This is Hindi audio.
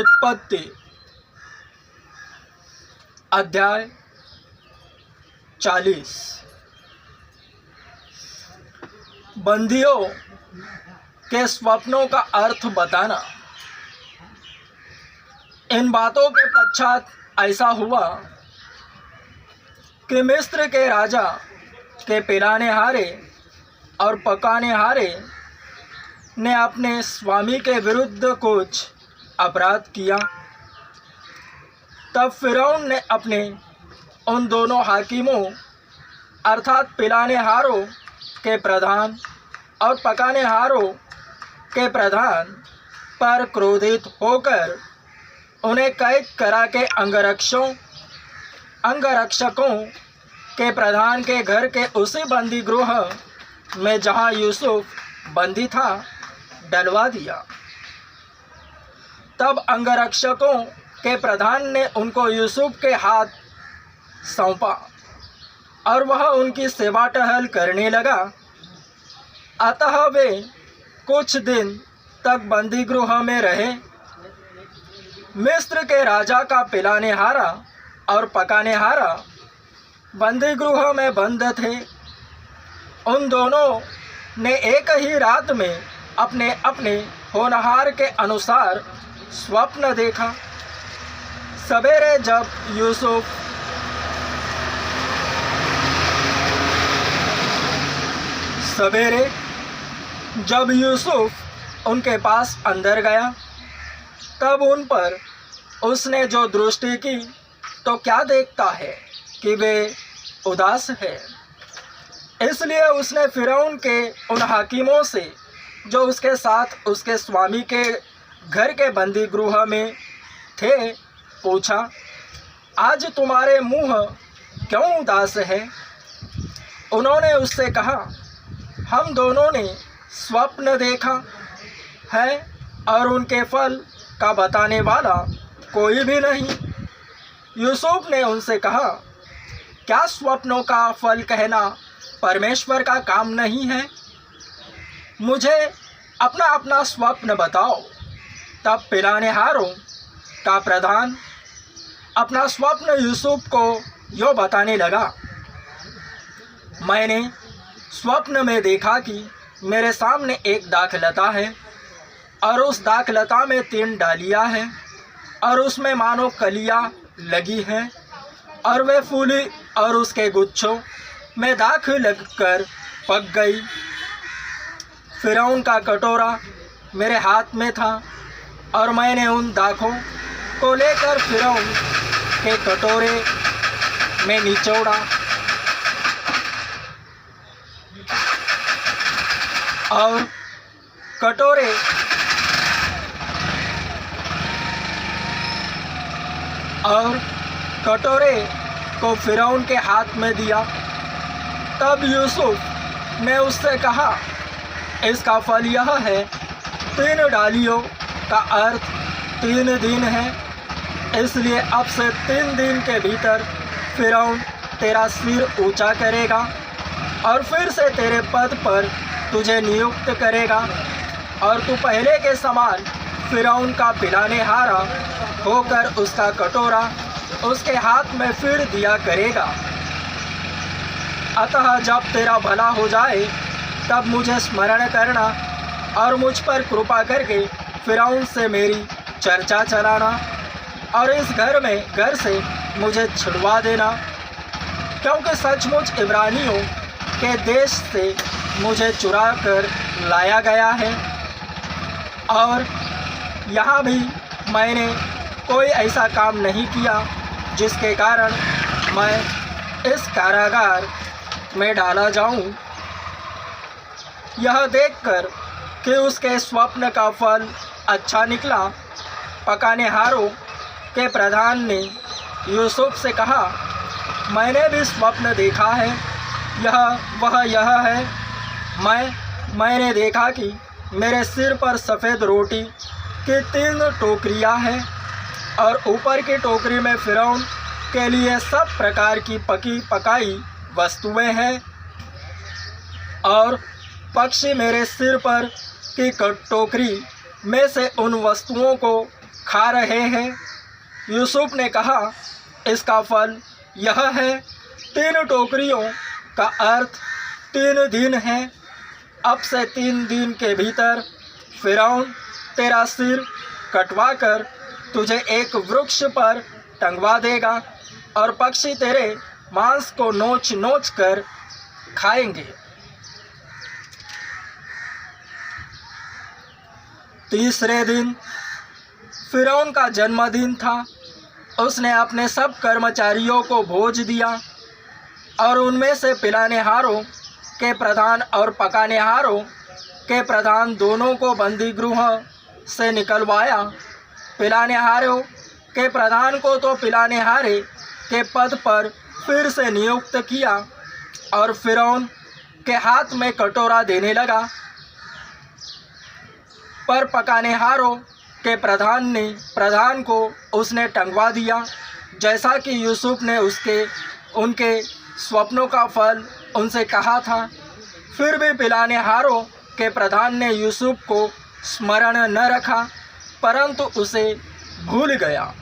उत्पत्ति अध्याय 40। बंदियों के स्वप्नों का अर्थ बताना। इन बातों के पश्चात ऐसा हुआ कि मिस्र के राजा के पिलाने हारे और पकाने हारे ने अपने स्वामी के विरुद्ध कुछ अपराध किया। तब फिरौन ने अपने उन दोनों हाकिमों अर्थात पिलाने हारों के प्रधान और पकाने हारों के प्रधान पर क्रोधित होकर उन्हें कैद करा के अंगरक्षकों के प्रधान के घर के उसी बंदी गृह में जहाँ यूसुफ बंदी था डलवा दिया। तब अंगरक्षकों के प्रधान ने उनको यूसुफ के हाथ सौंपा और वह उनकी सेवा टहल करने लगा। अतः वे कुछ दिन तक बंदी गृह में रहे। मिस्र के राजा का पिलाने हारा और पकाने हारा बंदी गृह में बंद थे। उन दोनों ने एक ही रात में अपने अपने होनहार के अनुसार स्वप्न देखा। सवेरे जब यूसुफ उनके पास अंदर गया तब उन पर उसने जो दृष्टि की तो क्या देखता है कि वे उदास है। इसलिए उसने फिरौन के उन हाकिमों से जो उसके साथ उसके स्वामी के घर के बंदी गृह में थे पूछा, आज तुम्हारे मुंह क्यों उदास है? उन्होंने उससे कहा, हम दोनों ने स्वप्न देखा है और उनके फल का बताने वाला कोई भी नहीं। यूसुफ ने उनसे कहा, क्या स्वप्नों का फल कहना परमेश्वर का काम नहीं है? मुझे अपना अपना स्वप्न बताओ। तब पिलाने हारों का प्रधान अपना स्वप्न यूसुफ को यो बताने लगा, मैंने स्वप्न में देखा कि मेरे सामने एक दाखलता है और उस दाखलता में 3 डालियाँ हैं और उसमें मानो कलियाँ लगी हैं और वे फूली और उसके गुच्छों में दाख लगकर पक गई। फिरौन का कटोरा मेरे हाथ में था और मैंने उन दाखों को लेकर फिरौन के कटोरे में निचोड़ा और कटोरे को फिरौन के हाथ में दिया। तब यूसुफ ने उससे कहा, इसका फल यह है, 3 डालियों का अर्थ 3 दिन है। इसलिए अब से 3 दिन के भीतर फिरौन तेरा सिर ऊंचा करेगा और फिर से तेरे पद पर तुझे नियुक्त करेगा और तू पहले के समान फिरौन का पिलाने हारा होकर उसका कटोरा उसके हाथ में फिर दिया करेगा। अतः जब तेरा भला हो जाए तब मुझे स्मरण करना और मुझ पर कृपा करके फिरौन से मेरी चर्चा चलाना और इस घर से मुझे छुड़वा देना, क्योंकि सचमुच इब्रानियों के देश से मुझे चुरा कर लाया गया है और यहाँ भी मैंने कोई ऐसा काम नहीं किया जिसके कारण मैं इस कारागार में डाला जाऊं। यह देखकर कि उसके स्वप्न का फल अच्छा निकला, पकाने हारों के प्रधान ने यूसुफ से कहा, मैंने भी स्वप्न देखा है, यह है, मैंने देखा कि मेरे सिर पर सफ़ेद रोटी की 3 टोकरियाँ हैं और ऊपर की टोकरी में फिरौन के लिए सब प्रकार की पकी पकाई वस्तुएं हैं और पक्षी मेरे सिर पर की टोकरी में से उन वस्तुओं को खा रहे हैं। यूसुफ ने कहा, इसका फल यह है, 3 टोकरियों का अर्थ 3 दिन है। अब से 3 दिन के भीतर फिरौन तेरा सिर कटवा कर तुझे एक वृक्ष पर टंगवा देगा और पक्षी तेरे मांस को नोच नोच कर खाएंगे। 3रे दिन फिरौन का जन्मदिन था। उसने अपने सब कर्मचारियों को भोज दिया और उनमें से पिलानेहारों के प्रधान और पकानेहारों के प्रधान दोनों को बंदी गृह से निकलवाया। पिलानेहारों के प्रधान को तो पिलानेहारे के पद पर फिर से नियुक्त किया और फिरौन के हाथ में कटोरा देने लगा। पर पकानेहारों के प्रधान को उसने टंगवा दिया, जैसा कि यूसुफ ने उनके स्वप्नों का फल उनसे कहा था। फिर भी पिलानेहारों के प्रधान ने यूसुफ को स्मरण न रखा, परंतु उसे भूल गया।